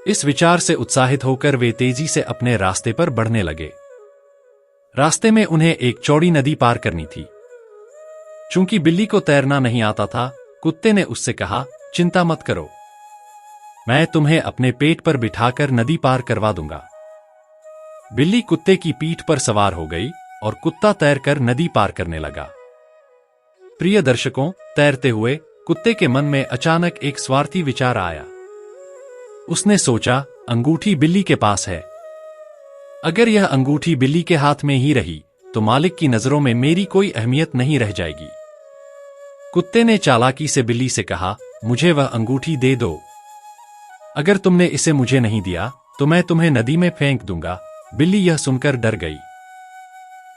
इस विचार से उत्साहित होकर वे तेजी से अपने रास्ते पर बढ़ने लगे। रास्ते में उन्हें एक चौड़ी नदी पार करनी थी। चूंकि बिल्ली को तैरना नहीं आता था, कुत्ते ने उससे कहा, चिंता मत करो, मैं तुम्हें अपने पेट पर बिठाकर नदी पार करवा दूंगा। बिल्ली कुत्ते की पीठ पर सवार हो गई और कुत्ता तैरकर नदी पार करने लगा। प्रिय दर्शकों, तैरते हुए कुत्ते के मन में अचानक एक स्वार्थी विचार आया। उसने सोचा, अंगूठी बिल्ली के पास है। अगर यह अंगूठी बिल्ली के हाथ में ही रही, तो मालिक की नजरों में मेरी कोई अहमियत नहीं रह जाएगी। कुत्ते ने चालाकी से बिल्ली से कहा, मुझे वह अंगूठी दे दो। अगर तुमने इसे मुझे नहीं दिया, तो मैं तुम्हें नदी में फेंक दूंगा। बिल्ली यह सुनकर डर गई।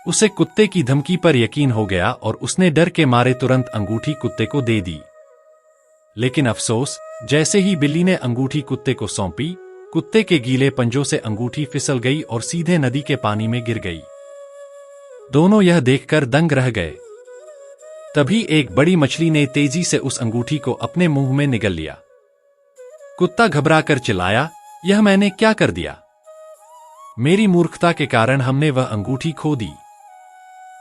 उसे कुत्ते की धमकी पर यकीन हो गया और उसने डर के मारे तुरंत अंगूठी कुत्ते को दे दी। लेकिन अफसोस, जैसे ही बिल्ली ने अंगूठी कुत्ते को सौंपी, कुत्ते के गीले पंजों से अंगूठी फिसल गई और सीधे नदी के पानी में गिर गई। दोनों यह देखकर दंग रह गए। तभी एक बड़ी मछली ने तेजी से उस अंगूठी को अपने मुंह में निगल लिया। कुत्ता घबराकर चिल्लाया, यह मैंने क्या कर दिया? मेरी मूर्खता के कारण हमने वह अंगूठी खो दी।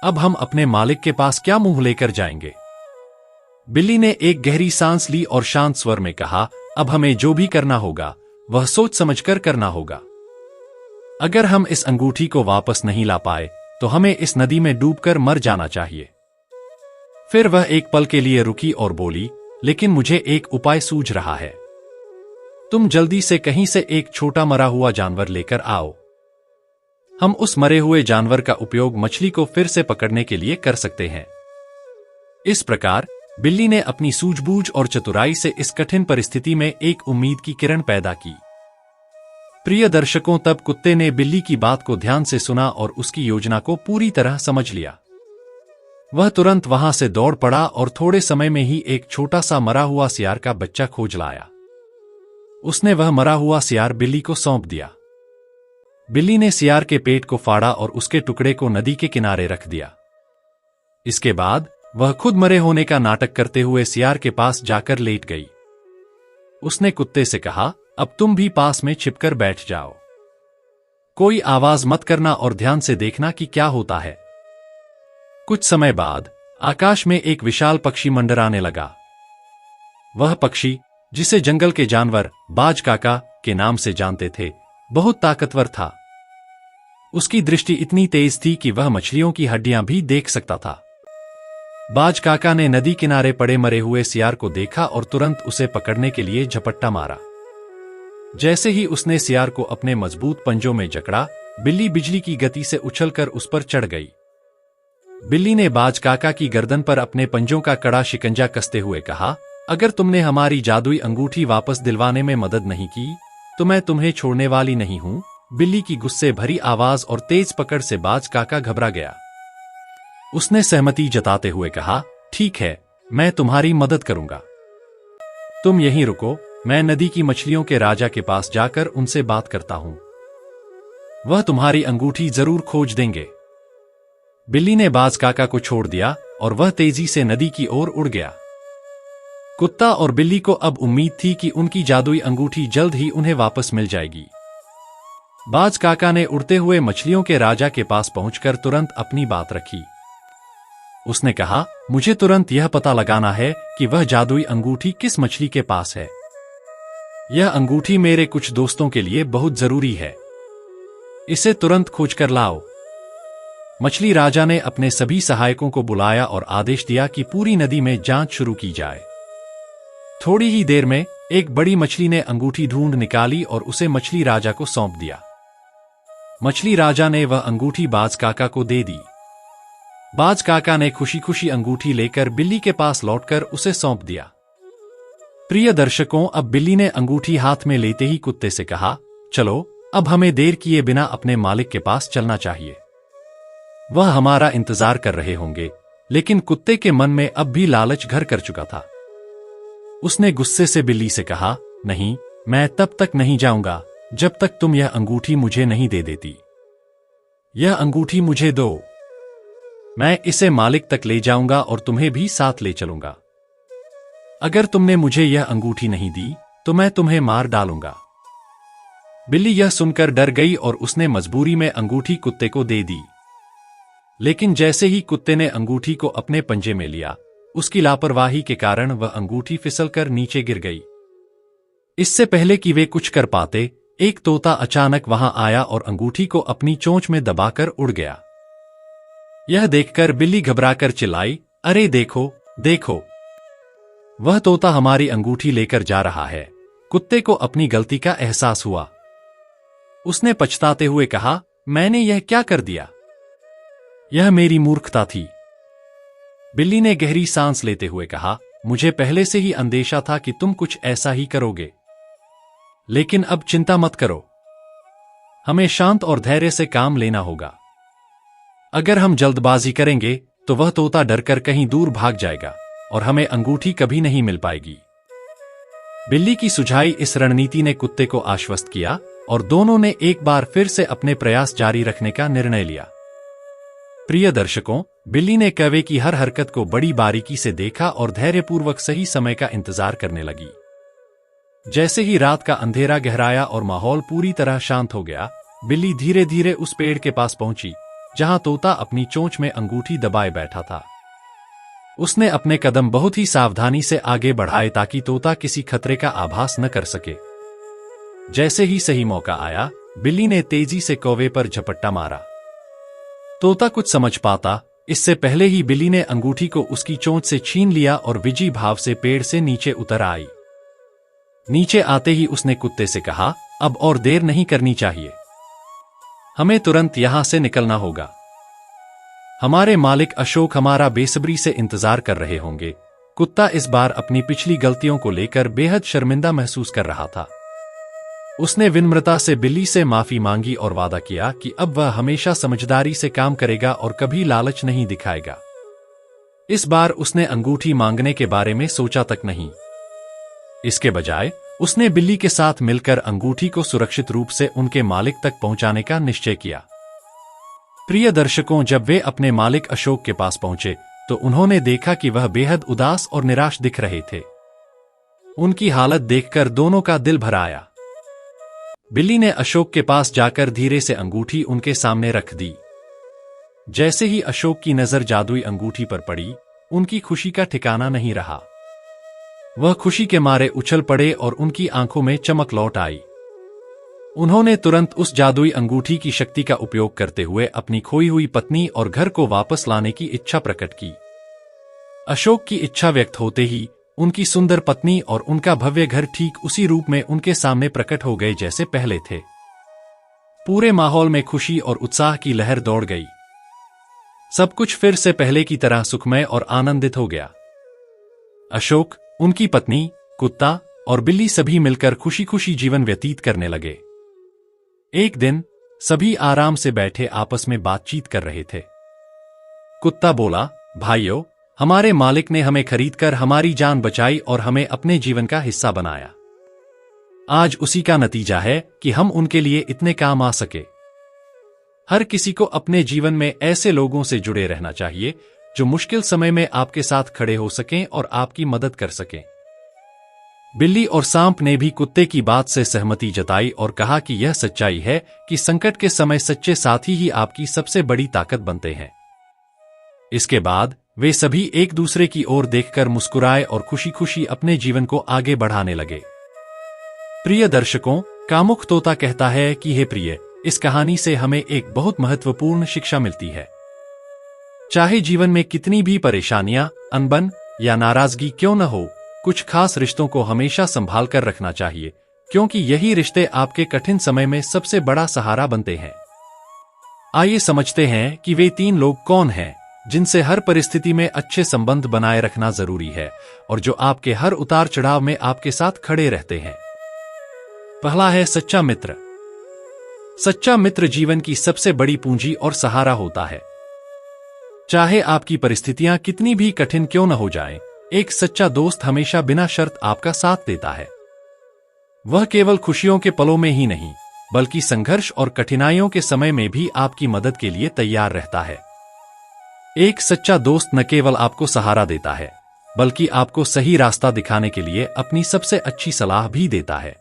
अब हम अपने मालिक के पास क्या मुंह लेकर जाएंगे? बिल्ली ने एक गहरी सांस ली और शांत स्वर में कहा, अब हमें जो भी करना होगा वह सोच समझकर करना होगा। अगर हम इस अंगूठी को वापस नहीं ला पाए तो हमें इस नदी में डूबकर मर जाना चाहिए। फिर वह एक पल के लिए रुकी और बोली, लेकिन मुझे एक उपाय सूझ रहा है। तुम जल्दी से कहीं से एक छोटा मरा हुआ जानवर लेकर आओ। हम उस मरे हुए जानवर का उपयोग मछली को फिर से पकड़ने के लिए कर सकते हैं। इस प्रकार बिल्ली ने अपनी सूझबूझ और चतुराई से इस कठिन परिस्थिति में एक उम्मीद की किरण पैदा की। प्रिय दर्शकों, तब कुत्ते ने बिल्ली की बात को ध्यान से सुना और उसकी योजना को पूरी तरह समझ लिया। वह तुरंत वहां से दौड़ पड़ा और थोड़े समय में ही एक छोटा सा मरा हुआ सियार का बच्चा खोज लाया। उसने वह मरा हुआ सियार बिल्ली को सौंप दिया। बिल्ली ने सियार के पेट को फाड़ा और उसके टुकड़े को नदी के किनारे रख दिया। इसके बाद वह खुद मरे होने का नाटक करते हुए सियार के पास जाकर लेट गई। उसने कुत्ते से कहा, अब तुम भी पास में छिपकर बैठ जाओ। कोई आवाज मत करना और ध्यान से देखना कि क्या होता है। कुछ समय बाद आकाश में एक विशाल पक्षी मंडराने लगा। वह पक्षी, जिसे जंगल के जानवर बाज काका के नाम से जानते थे, बहुत ताकतवर था। उसकी दृष्टि इतनी तेज थी कि वह मछलियों की हड्डियां भी देख सकता था। बाज काका ने नदी किनारे पड़े मरे हुए सियार को देखा और तुरंत उसे पकड़ने के लिए झपट्टा मारा। जैसे ही उसने सियार को अपने मजबूत पंजों में जकड़ा, बिल्ली बिजली की गति से उछलकर उस पर चढ़ गई। बिल्ली ने बाज काका की गर्दन पर अपने पंजों का कड़ा शिकंजा कसते हुए कहा, अगर तुमने हमारी जादुई अंगूठी वापस दिलवाने में मदद नहीं की तो मैं तुम्हें छोड़ने वाली नहीं हूं। बिल्ली की गुस्से भरी आवाज और तेज पकड़ से बाज काका घबरा गया। उसने सहमति जताते हुए कहा, ठीक है, मैं तुम्हारी मदद करूंगा। तुम यहीं रुको, मैं नदी की मछलियों के राजा के पास जाकर उनसे बात करता हूं। वह तुम्हारी अंगूठी जरूर खोज देंगे। बिल्ली ने बाज काका को छोड़ दिया और वह तेजी से नदी की ओर उड़ गया। कुत्ता और बिल्ली को अब उम्मीद थी कि उनकी जादुई अंगूठी जल्द ही उन्हें वापस मिल जाएगी। बाज काका ने उड़ते हुए मछलियों के राजा के पास पहुंचकर तुरंत अपनी बात रखी। उसने कहा, मुझे तुरंत यह पता लगाना है कि वह जादुई अंगूठी किस मछली के पास है। यह अंगूठी मेरे कुछ दोस्तों के लिए बहुत जरूरी है। इसे तुरंत खोजकर लाओ। मछली राजा ने अपने सभी सहायकों को बुलाया और आदेश दिया कि पूरी नदी में जांच शुरू की जाए। थोड़ी ही देर में एक बड़ी मछली ने अंगूठी ढूंढ निकाली और उसे मछली राजा को सौंप दिया। मछली राजा ने वह अंगूठी बाज काका को दे दी। बाज काका ने खुशी खुशी अंगूठी लेकर बिल्ली के पास लौटकर उसे सौंप दिया। प्रिय दर्शकों, अब बिल्ली ने अंगूठी हाथ में लेते ही कुत्ते से कहा, चलो अब हमें देर किए बिना अपने मालिक के पास चलना चाहिए। वह हमारा इंतजार कर रहे होंगे। लेकिन कुत्ते के मन में अब भी लालच घर कर चुका था। उसने गुस्से से बिल्ली से कहा, नहीं, मैं तब तक नहीं जाऊंगा जब तक तुम यह अंगूठी मुझे नहीं दे देती। यह अंगूठी मुझे दो। मैं इसे मालिक तक ले जाऊंगा और तुम्हें भी साथ ले चलूंगा। अगर तुमने मुझे यह अंगूठी नहीं दी तो मैं तुम्हें मार डालूंगा। बिल्ली यह सुनकर डर गई और उसने मजबूरी में अंगूठी कुत्ते को दे दी। लेकिन जैसे ही कुत्ते ने अंगूठी को अपने पंजे में लिया, उसकी लापरवाही के कारण वह अंगूठी फिसलकर नीचे गिर गई। इससे पहले कि वे कुछ कर पाते, एक तोता अचानक वहां आया और अंगूठी को अपनी चोंच में दबाकर उड़ गया। यह देखकर बिल्ली घबराकर चिल्लाई, अरे देखो, देखो, वह तोता हमारी अंगूठी लेकर जा रहा है। कुत्ते को अपनी गलती का एहसास हुआ। उसने पछताते हुए कहा, मैंने यह क्या कर दिया? यह मेरी मूर्खता थी। बिल्ली ने गहरी सांस लेते हुए कहा, मुझे पहले से ही अंदेशा था कि तुम कुछ ऐसा ही करोगे। लेकिन अब चिंता मत करो। हमें शांत और धैर्य से काम लेना होगा। अगर हम जल्दबाजी करेंगे तो वह तोता डरकर कहीं दूर भाग जाएगा और हमें अंगूठी कभी नहीं मिल पाएगी। बिल्ली की सुझाई इस रणनीति ने कुत्ते को आश्वस्त किया और दोनों ने एक बार फिर से अपने प्रयास जारी रखने का निर्णय लिया। प्रिय दर्शकों, बिल्ली ने कौवे की हर हरकत को बड़ी बारीकी से देखा और धैर्यपूर्वक सही समय का इंतजार करने लगी। जैसे ही रात का अंधेरा गहराया और माहौल पूरी तरह शांत हो गया, बिल्ली धीरे धीरे उस पेड़ के पास पहुंची जहां तोता अपनी चोंच में अंगूठी दबाए बैठा था। उसने अपने कदम बहुत ही सावधानी से आगे बढ़ाए ताकि तोता किसी खतरे का आभास न कर सके। जैसे ही सही मौका आया, बिल्ली ने तेजी से कौवे पर झपट्टा मारा। तोता कुछ समझ पाता इससे पहले ही बिल्ली ने अंगूठी को उसकी चोंच से छीन लिया और विजयी भाव से पेड़ से नीचे उतर आई। नीचे आते ही उसने कुत्ते से कहा, अब और देर नहीं करनी चाहिए, हमें तुरंत यहां से निकलना होगा। हमारे मालिक अशोक हमारा बेसब्री से इंतजार कर रहे होंगे। कुत्ता इस बार अपनी पिछली गलतियों को लेकर बेहद शर्मिंदा महसूस कर रहा था। उसने विनम्रता से बिल्ली से माफी मांगी और वादा किया कि अब वह हमेशा समझदारी से काम करेगा और कभी लालच नहीं दिखाएगा। इस बार उसने अंगूठी मांगने के बारे में सोचा तक नहीं। इसके बजाय उसने बिल्ली के साथ मिलकर अंगूठी को सुरक्षित रूप से उनके मालिक तक पहुंचाने का निश्चय किया। प्रिय दर्शकों, जब वे अपने मालिक अशोक के पास पहुंचे तो उन्होंने देखा कि वह बेहद उदास और निराश दिख रहे थे। उनकी हालत देखकर दोनों का दिल भर आया। बिल्ली ने अशोक के पास जाकर धीरे से अंगूठी उनके सामने रख दी। जैसे ही अशोक की नजर जादुई अंगूठी पर पड़ी, उनकी खुशी का ठिकाना नहीं रहा। वह खुशी के मारे उछल पड़े और उनकी आंखों में चमक लौट आई। उन्होंने तुरंत उस जादुई अंगूठी की शक्ति का उपयोग करते हुए अपनी खोई हुई पत्नी और घर को वापस लाने की इच्छा प्रकट की। अशोक की इच्छा व्यक्त होते ही उनकी सुंदर पत्नी और उनका भव्य घर ठीक उसी रूप में उनके सामने प्रकट हो गए जैसे पहले थे। पूरे माहौल में खुशी और उत्साह की लहर दौड़ गई। सब कुछ फिर से पहले की तरह सुखमय और आनंदित हो गया। अशोक, उनकी पत्नी, कुत्ता और बिल्ली सभी मिलकर खुशी खुशी जीवन व्यतीत करने लगे। एक दिन सभी आराम से बैठे आपस में बातचीत कर रहे थे। कुत्ता बोला, भाइयों, हमारे मालिक ने हमें खरीदकर हमारी जान बचाई और हमें अपने जीवन का हिस्सा बनाया। आज उसी का नतीजा है कि हम उनके लिए इतने काम आ सके। हर किसी को अपने जीवन में ऐसे लोगों से जुड़े रहना चाहिए जो मुश्किल समय में आपके साथ खड़े हो सकें और आपकी मदद कर सकें। बिल्ली और सांप ने भी कुत्ते की बात से सहमति जताई और कहा कि यह सच्चाई है कि संकट के समय सच्चे साथी ही आपकी सबसे बड़ी ताकत बनते हैं। इसके बाद वे सभी एक दूसरे की ओर देखकर मुस्कुराए और खुशी खुशी अपने जीवन को आगे बढ़ाने लगे। प्रिय दर्शकों, कामुक तोता कहता है कि हे प्रिय, इस कहानी से हमें एक बहुत महत्वपूर्ण शिक्षा मिलती है। चाहे जीवन में कितनी भी परेशानियां, अनबन या नाराजगी क्यों न हो, कुछ खास रिश्तों को हमेशा संभाल कर रखना चाहिए, क्योंकि यही रिश्ते आपके कठिन समय में सबसे बड़ा सहारा बनते हैं। आइए समझते हैं कि वे 3 लोग कौन हैं जिनसे हर परिस्थिति में अच्छे संबंध बनाए रखना जरूरी है और जो आपके हर उतार चढ़ाव में आपके साथ खड़े रहते हैं। पहला है सच्चा मित्र। सच्चा मित्र जीवन की सबसे बड़ी पूंजी और सहारा होता है। चाहे आपकी परिस्थितियां कितनी भी कठिन क्यों न हो जाएं, एक सच्चा दोस्त हमेशा बिना शर्त आपका साथ देता है। वह केवल खुशियों के पलों में ही नहीं, बल्कि संघर्ष और कठिनाइयों के समय में भी आपकी मदद के लिए तैयार रहता है। एक सच्चा दोस्त न केवल आपको सहारा देता है, बल्कि आपको सही रास्ता दिखाने के लिए अपनी सबसे अच्छी सलाह भी देता है।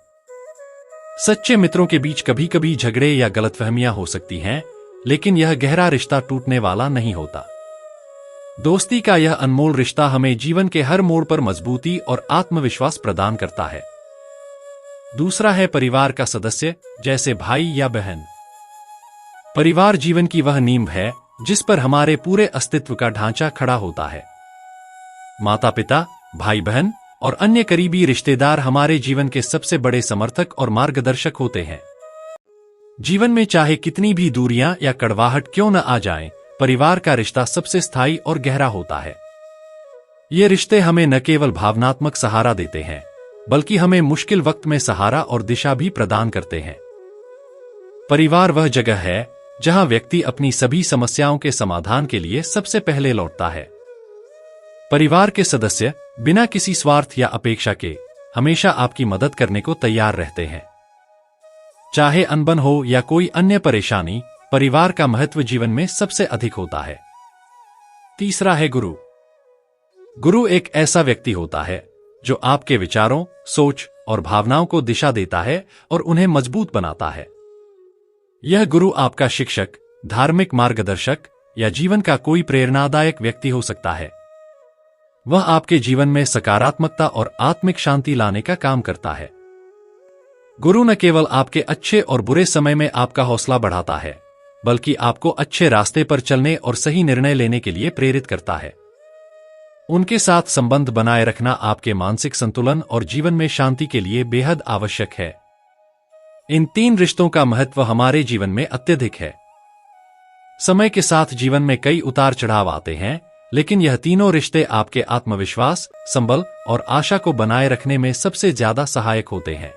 सच्चे मित्रों के बीच कभी कभी झगड़े या गलतफहमियां हो सकती हैं, लेकिन यह गहरा रिश्ता टूटने वाला नहीं होता। दोस्ती का यह अनमोल रिश्ता हमें जीवन के हर मोड़ पर मजबूती और आत्मविश्वास प्रदान करता है। दूसरा है परिवार का सदस्य, जैसे भाई या बहन। परिवार जीवन की वह नींव है जिस पर हमारे पूरे अस्तित्व का ढांचा खड़ा होता है। माता पिता, भाई बहन और अन्य करीबी रिश्तेदार हमारे जीवन के सबसे बड़े समर्थक और मार्गदर्शक होते हैं। जीवन में चाहे कितनी भी दूरियां या कड़वाहट क्यों न आ जाएं, परिवार का रिश्ता सबसे स्थायी और गहरा होता है। ये रिश्ते हमें न केवल भावनात्मक सहारा देते हैं, बल्कि हमें मुश्किल वक्त में सहारा और दिशा भी प्रदान करते हैं। परिवार वह जगह है जहां व्यक्ति अपनी सभी समस्याओं के समाधान के लिए सबसे पहले लौटता है। परिवार के सदस्य बिना किसी स्वार्थ या अपेक्षा के हमेशा आपकी मदद करने को तैयार रहते हैं। चाहे अनबन हो या कोई अन्य परेशानी, परिवार का महत्व जीवन में सबसे अधिक होता है। तीसरा है गुरु। गुरु एक ऐसा व्यक्ति होता है जो आपके विचारों, सोच और भावनाओं को दिशा देता है और उन्हें मजबूत बनाता है। यह गुरु आपका शिक्षक, धार्मिक मार्गदर्शक या जीवन का कोई प्रेरणादायक व्यक्ति हो सकता है। वह आपके जीवन में सकारात्मकता और आत्मिक शांति लाने का काम करता है। गुरु न केवल आपके अच्छे और बुरे समय में आपका हौसला बढ़ाता है, बल्कि आपको अच्छे रास्ते पर चलने और सही निर्णय लेने के लिए प्रेरित करता है। उनके साथ संबंध बनाए रखना आपके मानसिक संतुलन और जीवन में शांति के लिए बेहद आवश्यक है। इन 3 रिश्तों का महत्व हमारे जीवन में अत्यधिक है। समय के साथ जीवन में कई उतार चढ़ाव आते हैं, लेकिन यह तीनों रिश्ते आपके आत्मविश्वास, संबल और आशा को बनाए रखने में सबसे ज्यादा सहायक होते हैं।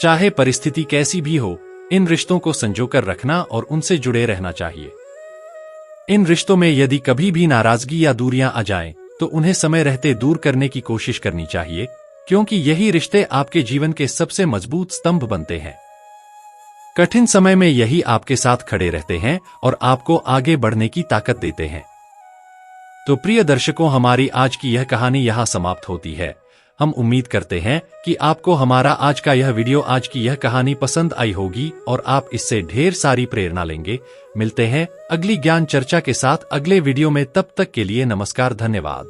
चाहे परिस्थिति कैसी भी हो, इन रिश्तों को संजोकर रखना और उनसे जुड़े रहना चाहिए। इन रिश्तों में यदि कभी भी नाराजगी या दूरियां आ जाएं, तो उन्हें समय रहते दूर करने की कोशिश करनी चाहिए, क्योंकि यही रिश्ते आपके जीवन के सबसे मजबूत स्तंभ बनते हैं। कठिन समय में यही आपके साथ खड़े रहते हैं और आपको आगे बढ़ने की ताकत देते हैं। तो प्रिय दर्शकों, हमारी आज की यह कहानी यहां समाप्त होती है। हम उम्मीद करते हैं कि आपको हमारा आज का यह वीडियो, आज की यह कहानी पसंद आई होगी और आप इससे ढेर सारी प्रेरणा लेंगे। मिलते हैं अगली ज्ञान चर्चा के साथ अगले वीडियो में। तब तक के लिए नमस्कार, धन्यवाद।